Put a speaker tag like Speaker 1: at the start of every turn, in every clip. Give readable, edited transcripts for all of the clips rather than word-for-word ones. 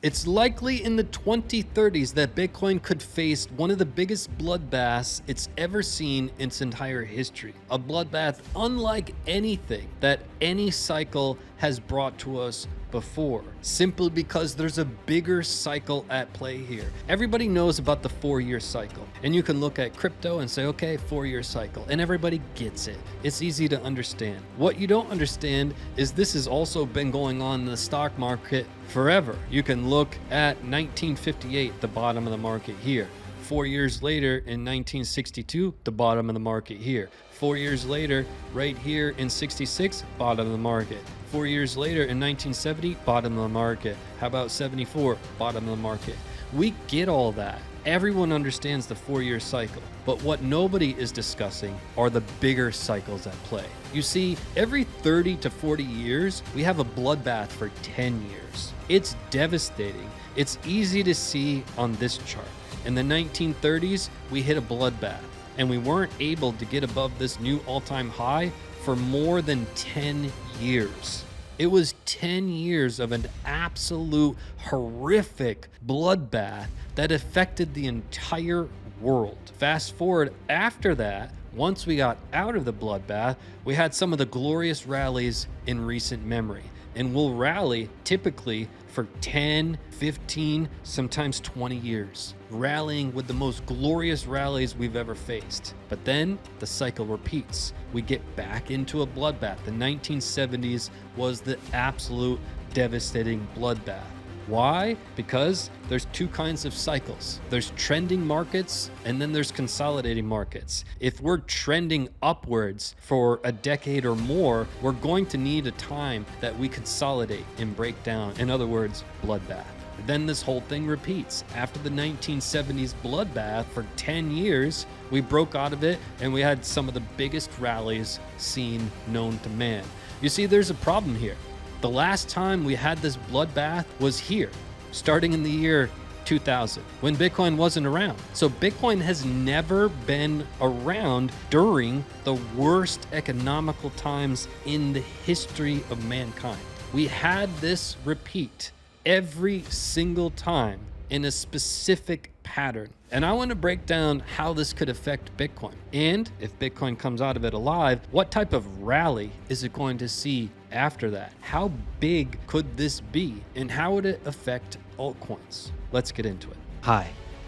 Speaker 1: It's likely in the 2030s that Bitcoin could face one of the biggest bloodbaths it's ever seen in its entire history. A bloodbath unlike anything that any cycle has brought to us before, simply because there's a bigger cycle at play here. Everybody knows about the 4-year cycle, and you can look at crypto and say, okay, 4-year cycle, and everybody gets it. It's easy to understand. What you don't understand is this has also been going on in the stock market forever. You can look at 1958, the bottom of the market here. 4 years later in 1962, the bottom of the market here. 4 years later, right here in 66, bottom of the market. 4 years later in 1970, bottom of the market. How about 74, bottom of the market? We get all that. Everyone understands the 4-year cycle, but what nobody is discussing are the bigger cycles at play. You see, every 30 to 40 years, we have a bloodbath for 10 years. It's devastating. It's easy to see on this chart. In the 1930s, we hit a bloodbath, and we weren't able to get above this new all-time high for more than 10 years. It was 10 years of an absolute horrific bloodbath that affected the entire world. Fast forward after that, once we got out of the bloodbath, we had some of the glorious rallies in recent memory. And we'll rally typically for 10, 15, sometimes 20 years, rallying with the most glorious rallies we've ever faced. But then the cycle repeats. We get back into a bloodbath. The 1970s was the absolute devastating bloodbath. Why? Because there's two kinds of cycles. There's trending markets and then there's consolidating markets. If we're trending upwards for a decade or more, we're going to need a time that we consolidate and break down. In other words, bloodbath. Then this whole thing repeats. After the 1970s bloodbath for 10 years, we broke out of it and we had some of the biggest rallies seen known to man. You see, there's a problem here. The last time we had this bloodbath was here, starting in the year 2000, when Bitcoin wasn't around. So Bitcoin has never been around during the worst economical times in the history of mankind. We had this repeat every single time in a specific pattern. And I want to break down how this could affect Bitcoin. And if Bitcoin comes out of it alive, what type of rally is it going to see after that? How big could this be? And how would it affect altcoins? Let's get into it. Hi,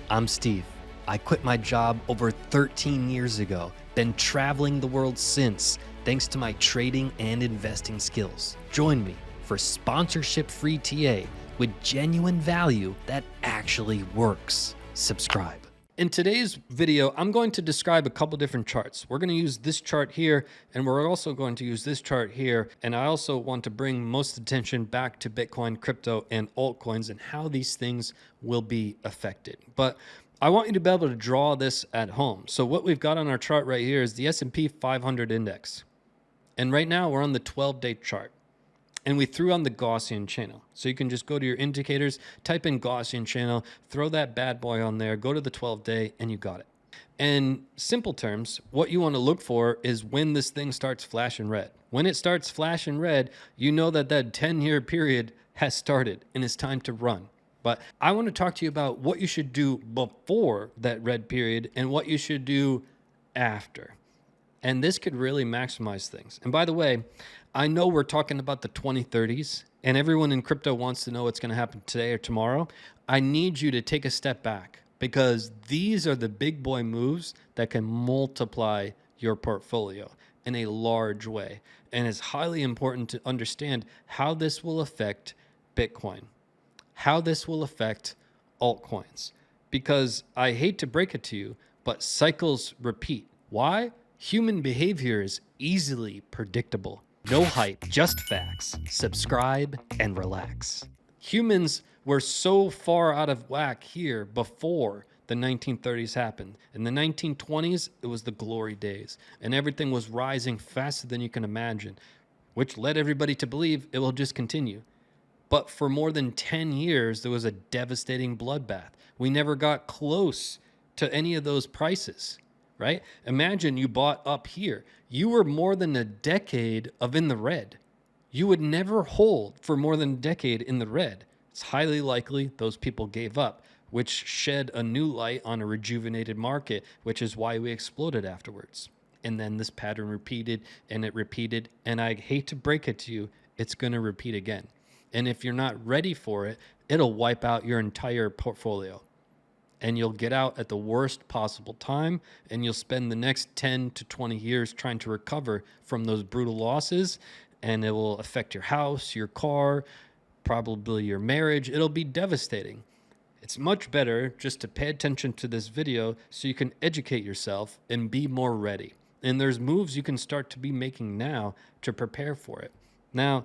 Speaker 1: I'm Steve. I quit my job over 13 years ago, been traveling the world since, thanks to my trading and investing skills. Join me for sponsorship-free TA with genuine value that actually works. Subscribe. In today's video, I'm going to describe a couple different charts. We're going to use this chart here, and we're also going to use this chart here. And I also want to bring most attention back to Bitcoin, crypto, and altcoins and how these things will be affected. But I want you to be able to draw this at home. So what we've got on our chart right here is the S&P 500 index. And right now we're on the 12-day chart. And we threw on the Gaussian channel. So you can just go to your indicators, type in Gaussian channel, throw that bad boy on there, go to the 12-day, and you got it. In simple terms, what you want to look for is when this thing starts flashing red. When it starts flashing red, you know that that 10-year period has started and it's time to run. But I want to talk to you about what you should do before that red period and what you should do after. And this could really maximize things. And by the way, I know we're talking about the 2030s and everyone in crypto wants to know what's going to happen today or tomorrow. I need you to take a step back because these are the big boy moves that can multiply your portfolio in a large way. And it's highly important to understand how this will affect Bitcoin, how this will affect altcoins, because I hate to break it to you, but cycles repeat. Why? Human behavior is easily predictable. No hype, just facts. Subscribe and relax. Humans were so far out of whack here before the 1930s happened. In the 1920s, it was the glory days, and everything was rising faster than you can imagine, which led everybody to believe it will just continue. But for more than 10 years, there was a devastating bloodbath. We never got close to any of those prices. Right? Imagine you bought up here. You were more than a decade of in the red. You would never hold for more than a decade in the red. It's highly likely those people gave up, which shed a new light on a rejuvenated market, which is why we exploded afterwards. And then this pattern repeated and it repeated. And I hate to break it to you, it's going to repeat again. And if you're not ready for it, it'll wipe out your entire portfolio. And you'll get out at the worst possible time, and you'll spend the next 10 to 20 years trying to recover from those brutal losses. And it will affect your house, your car, probably your marriage. It'll be devastating. It's much better just to pay attention to this video so you can educate yourself and be more ready. And there's moves you can start to be making now to prepare for it. Now,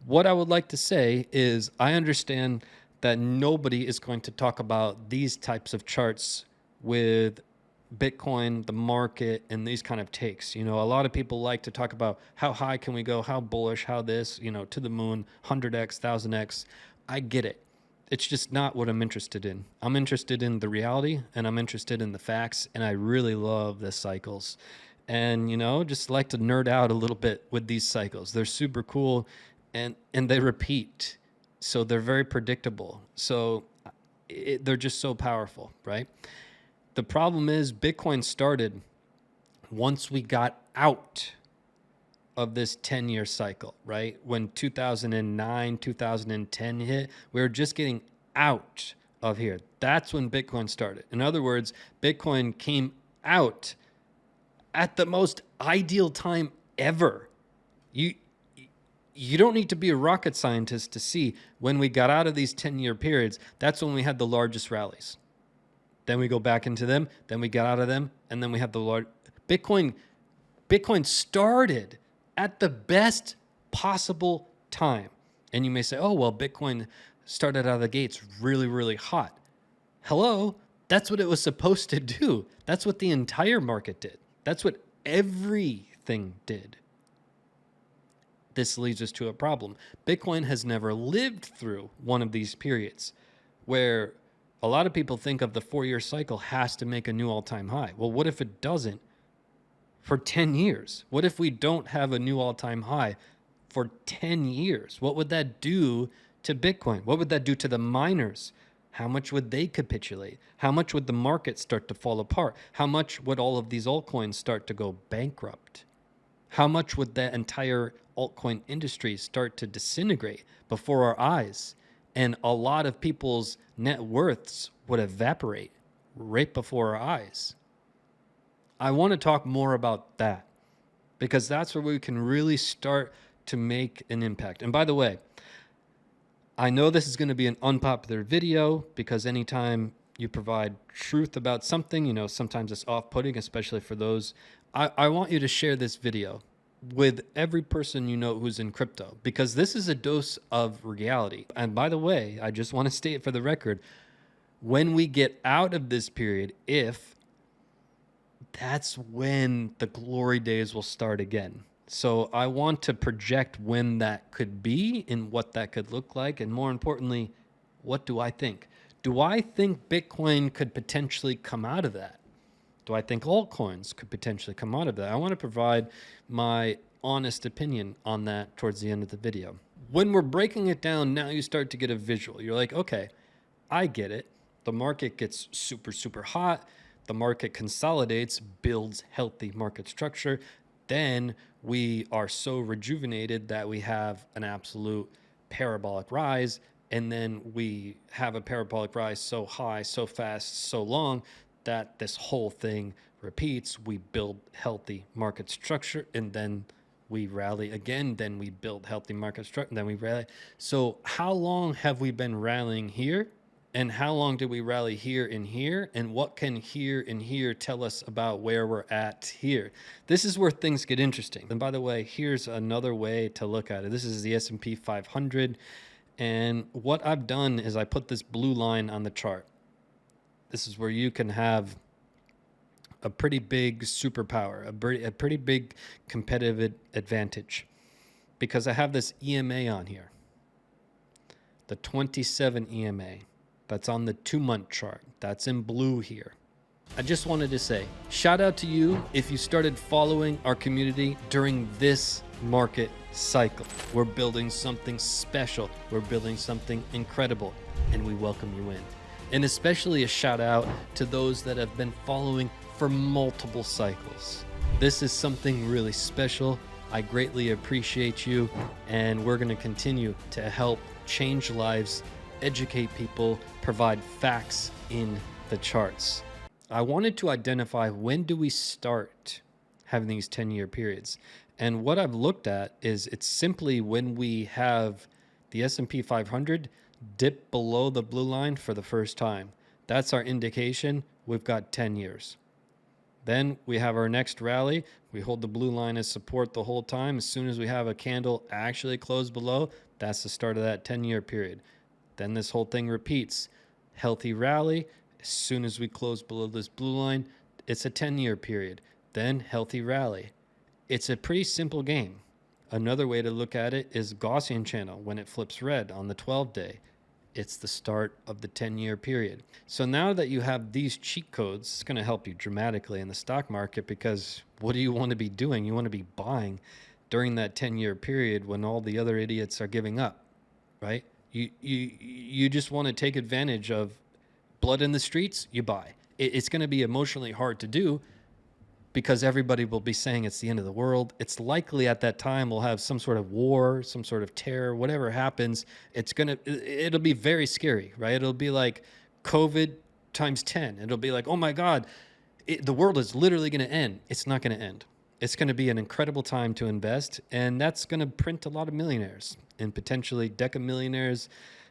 Speaker 1: what I would like to say is I understand that nobody is going to talk about these types of charts with Bitcoin, the market, and these kind of takes. You know, a lot of people like to talk about how high can we go, how bullish, how this, you know, to the moon, 100x, 1000x. I get it. It's just not what I'm interested in. I'm interested in the reality, and I'm interested in the facts, and I really love the cycles. And, you know, just like to nerd out a little bit with these cycles. They're super cool, and they repeat. So they're very predictable. So they're just so powerful, right? The problem is Bitcoin started once we got out of this 10-year cycle, right? When 2009, 2010 hit, we were just getting out of here. That's when Bitcoin started. In other words, Bitcoin came out at the most ideal time ever. You don't need to be a rocket scientist to see when we got out of these 10-year periods, that's when we had the largest rallies. Then we go back into them, then we get out of them, and then we have the large Bitcoin started at the best possible time. And you may say, oh, well, Bitcoin started out of the gates really, really hot. Hello, that's what it was supposed to do. That's what the entire market did. That's what everything did. This leads us to a problem. Bitcoin has never lived through one of these periods where a lot of people think of the 4-year cycle has to make a new all-time high. Well, what if it doesn't for 10 years? What if we don't have a new all-time high for 10 years? What would that do to Bitcoin? What would that do to the miners? How much would they capitulate? How much would the market start to fall apart? How much would all of these altcoins start to go bankrupt? How much would that entire altcoin industry start to disintegrate before our eyes? And a lot of people's net worths would evaporate right before our eyes. I want to talk more about that because that's where we can really start to make an impact. And by the way, I know this is going to be an unpopular video because anytime you provide truth about something, you know, sometimes it's off-putting, especially for those. I want you to share this video with every person you know who's in crypto, because this is a dose of reality. And by the way, I just want to state for the record, when we get out of this period, that's when the glory days will start again. So I want to project when that could be and what that could look like. And more importantly, what do I think? Do I think Bitcoin could potentially come out of that? Do I think altcoins could potentially come out of that? I want to provide my honest opinion on that towards the end of the video. When we're breaking it down, now you start to get a visual. You're like, okay, I get it. The market gets super, super hot. The market consolidates, builds healthy market structure. Then we are so rejuvenated that we have an absolute parabolic rise. And then we have a parabolic rise so high, so fast, so long that this whole thing repeats. We build healthy market structure, and then we rally again. Then we build healthy market structure, and then we rally. So how long have we been rallying here? And how long did we rally here and here? And what can here and here tell us about where we're at here? This is where things get interesting. And by the way, here's another way to look at it. This is the S&P 500. And what I've done is I put this blue line on the chart. This is where you can have a pretty big superpower, a pretty big competitive advantage, because I have this EMA on here, the 27 EMA. That's on the 2-month chart. That's in blue here. I just wanted to say, shout out to you if you started following our community during this market cycle. We're building something special. We're building something incredible, and we welcome you in. And especially a shout out to those that have been following for multiple cycles. This is something really special. I greatly appreciate you, and we're going to continue to help change lives, educate people, provide facts in the charts. I wanted to identify, when do we start having these 10-year periods? And what I've looked at is it's simply when we have the S&P 500 dip below the blue line for the first time. That's our indication we've got 10 years. Then we have our next rally. We hold the blue line as support the whole time. As soon as we have a candle actually close below, that's the start of that 10-year period. Then this whole thing repeats. Healthy rally. As soon as we close below this blue line, it's a 10-year period. Then healthy rally. It's a pretty simple game. Another way to look at it is Gaussian channel. When it flips red on the 12-day, it's the start of the 10-year period. So now that you have these cheat codes, it's going to help you dramatically in the stock market, because what do you want to be doing? You want to be buying during that 10-year period when all the other idiots are giving up, right? You just want to take advantage of blood in the streets, you buy. It's going to be emotionally hard to do, because everybody will be saying it's the end of the world. It's likely at that time we'll have some sort of war, some sort of terror, whatever happens. It'll be very scary, right? It'll be like COVID times 10. It'll be like, oh my God, the world is literally going to end. It's not going to end. It's going to be an incredible time to invest, and that's going to print a lot of millionaires and potentially decamillionaires,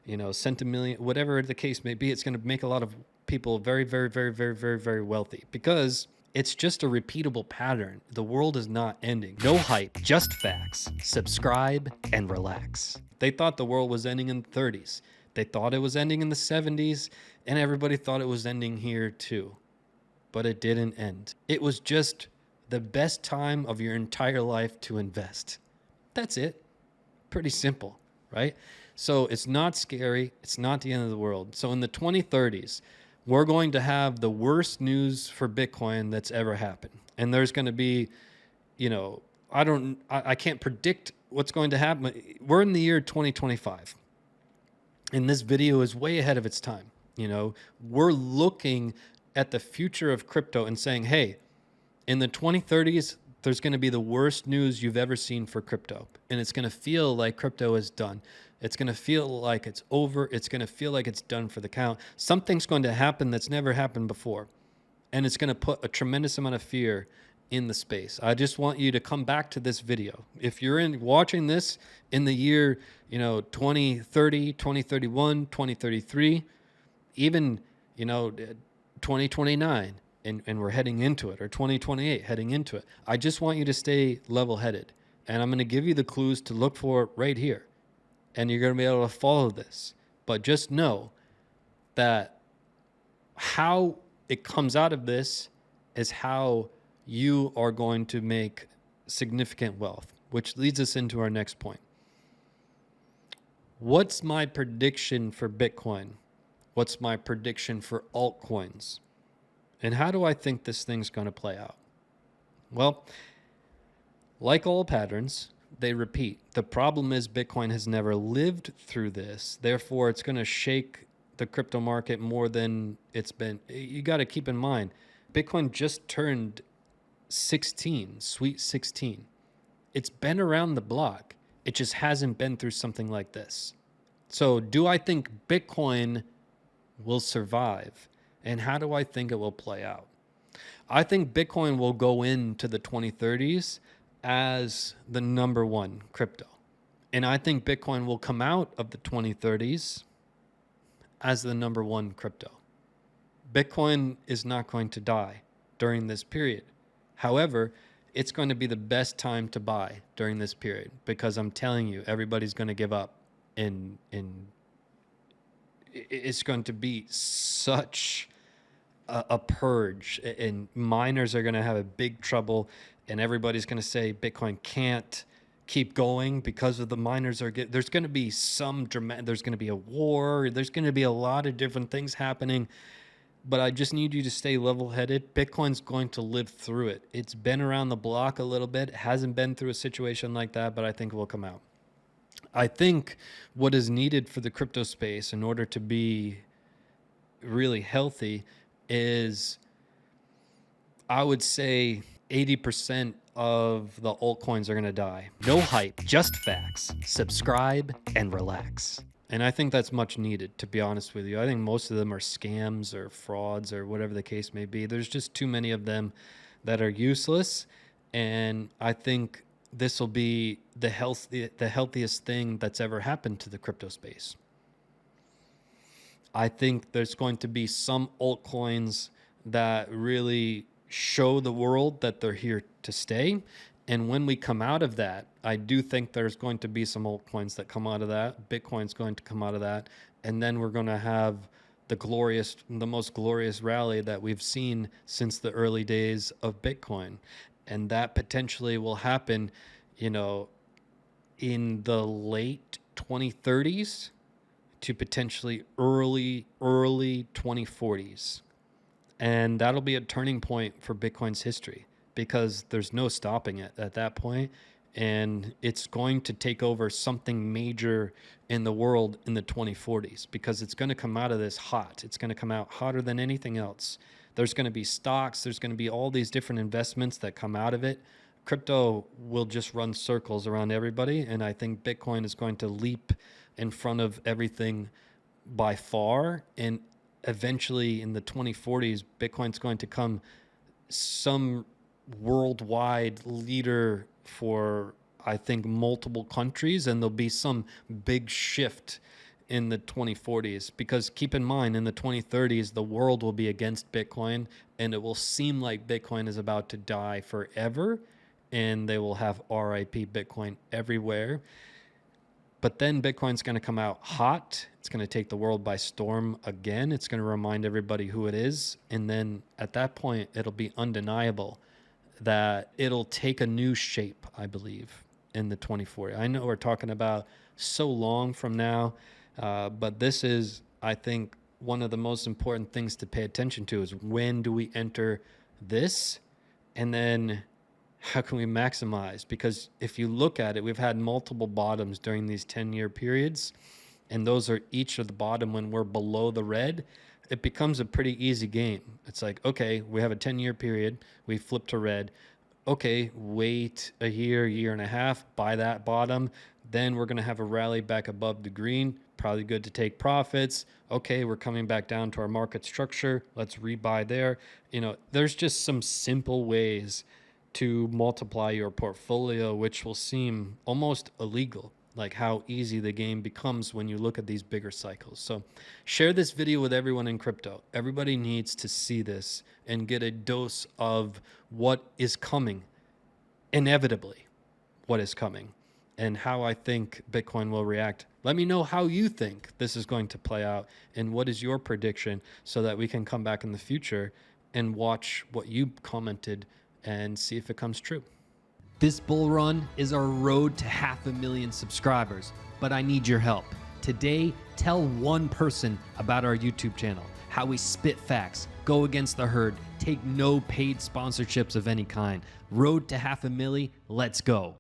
Speaker 1: centimillion, whatever the case may be. It's going to make a lot of people very, very, very, very, very, very wealthy, because it's just a repeatable pattern. The world is not ending. No hype, just facts. Subscribe and relax. They thought the world was ending in the 30s. They thought it was ending in the 70s, and everybody thought it was ending here too. But it didn't end. It was just the best time of your entire life to invest. That's it. Pretty simple, right? So it's not scary. It's not the end of the world. So in the 2030s, we're going to have the worst news for Bitcoin that's ever happened. And there's going to be, I can't predict what's going to happen. We're in the year 2025. And this video is way ahead of its time. We're looking at the future of crypto and saying, hey, in the 2030s, there's going to be the worst news you've ever seen for crypto. And it's going to feel like crypto is done. It's going to feel like it's over. It's going to feel like it's done for the count. Something's going to happen that's never happened before. And it's going to put a tremendous amount of fear in the space. I just want you to come back to this video. If you're watching this in the year, 2030, 2031, 2033, even, 2029, and we're heading into it, or 2028 heading into it, I just want you to stay level-headed. And I'm going to give you the clues to look for right here. And you're going to be able to follow this. But just know that how it comes out of this is how you are going to make significant wealth, which leads us into our next point. What's my prediction for Bitcoin? What's my prediction for altcoins? And how do I think this thing's going to play out? Well, like all patterns, they repeat. The problem is Bitcoin has never lived through this. Therefore, it's going to shake the crypto market more than it's been. You got to keep in mind, Bitcoin just turned 16, sweet 16. It's been around the block. It just hasn't been through something like this. So do I think Bitcoin will survive? And how do I think it will play out? I think Bitcoin will go into the 2030s as the number one crypto. And I think Bitcoin will come out of the 2030s as the number one crypto. Bitcoin is not going to die during this period. However, it's going to be the best time to buy during this period, because I'm telling you, everybody's going to give up, and it's going to be such a purge, and miners are going to have a big trouble, and everybody's going to say Bitcoin can't keep going because of the miners there's going to be there's going to be a war, there's going to be a lot of different things happening. but I just need you to stay level-headed. Bitcoin's going to live through it. It's been around the block a little bit. It hasn't been through a situation like that, but I think it will come out. I think what is needed for the crypto space in order to be really healthy is, I would say 80% of the altcoins are going to die. No hype, just facts. Subscribe and relax. And I think that's much needed, to be honest with you. I think most of them are scams or frauds or whatever the case may be. There's just too many of them that are useless. And I think this will be the healthiest thing that's ever happened to the crypto space. I think there's going to be some altcoins that really show the world that they're here to stay. And when we come out of that, I do think there's going to be some altcoins that come out of that. Bitcoin's going to come out of that. And then we're going to have the most glorious rally that we've seen since the early days of Bitcoin. And that potentially will happen, in the late 2030s to potentially early 2040s. And that'll be a turning point for Bitcoin's history, because there's no stopping it at that point. And it's going to take over something major in the world in the 2040s, because it's going to come out of this hot. It's going to come out hotter than anything else. There's going to be stocks. There's going to be all these different investments that come out of it. Crypto will just run circles around everybody. And I think Bitcoin is going to leap in front of everything by far. And eventually in the 2040s, Bitcoin's going to come some worldwide leader for, I think, multiple countries, and there'll be some big shift in the 2040s, because keep in mind, in the 2030s, the world will be against Bitcoin, and it will seem like Bitcoin is about to die forever, and they will have RIP Bitcoin everywhere. But then Bitcoin's going to come out hot. It's going to take the world by storm again. It's going to remind everybody who it is. And then at that point, it'll be undeniable that it'll take a new shape, I believe, in the 2040. I know we're talking about so long from now, but this is, I think, one of the most important things to pay attention to is, when do we enter this? And then how can we maximize? Because if you look at it, we've had multiple bottoms during these 10-year periods, and those are each of the bottom when we're below the red. It becomes a pretty easy game. It's like, okay, we have a 10-year period. We flip to red. Okay, wait a year and a half, buy that bottom. Then we're going to have a rally back above the green. Probably good to take profits. Okay, we're coming back down to our market structure. Let's rebuy there. There's just some simple ways to multiply your portfolio, which will seem almost illegal, like how easy the game becomes when you look at these bigger cycles. So share this video with everyone in crypto. Everybody needs to see this and get a dose of what is coming, inevitably what is coming, and how I think Bitcoin will react. Let me know how you think this is going to play out, and what is your prediction, so that we can come back in the future and watch what you commented and see if it comes true. This bull run is our road to 500,000 subscribers, but I need your help. Today, tell one person about our YouTube channel, how we spit facts, go against the herd, take no paid sponsorships of any kind. Road to 500,000, let's go.